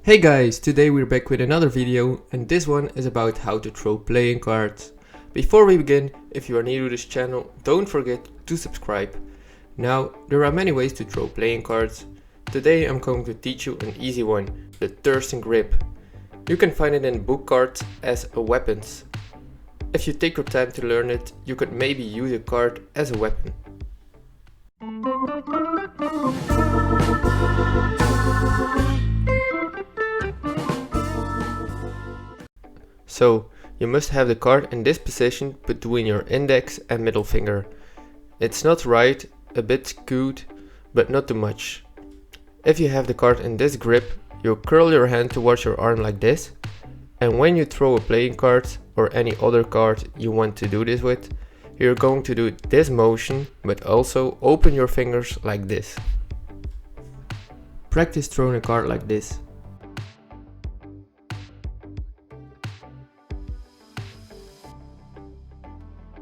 Hey guys, today we're back with another video and this one is about how to throw playing cards. Before we begin, if you are new to this channel, don't forget to subscribe. Now, there are many ways to throw playing cards. Today I'm going to teach you an easy one, the thirsting grip. You can find it in book cards as a weapons. If you take your time to learn it, you could maybe use a card as a weapon. So, you must have the card in this position between your index and middle finger. It's not right, a bit skewed, but not too much. If you have the card in this grip, you curl your hand towards your arm like this, and when you throw a playing card or any other card you want to do this with, you're going to do this motion, but also open your fingers like this. Practice throwing a card like this.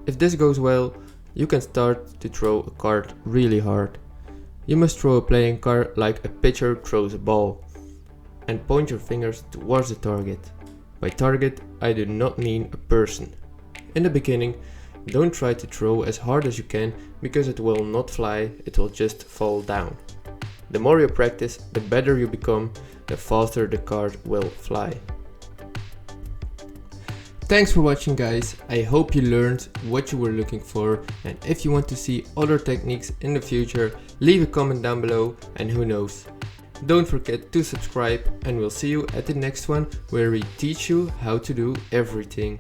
If this goes well, you can start to throw a card really hard. You must throw a playing card like a pitcher throws a ball, and point your fingers towards the target. By target, I do not mean a person. In the beginning, don't try to throw as hard as you can because it will not fly, it will just fall down. The more you practice, the better you become, the faster the card will fly. Thanks for watching guys, I hope you learned what you were looking for, and if you want to see other techniques in the future, leave a comment down below and who knows. Don't forget to subscribe and we'll see you at the next one where we teach you how to do everything.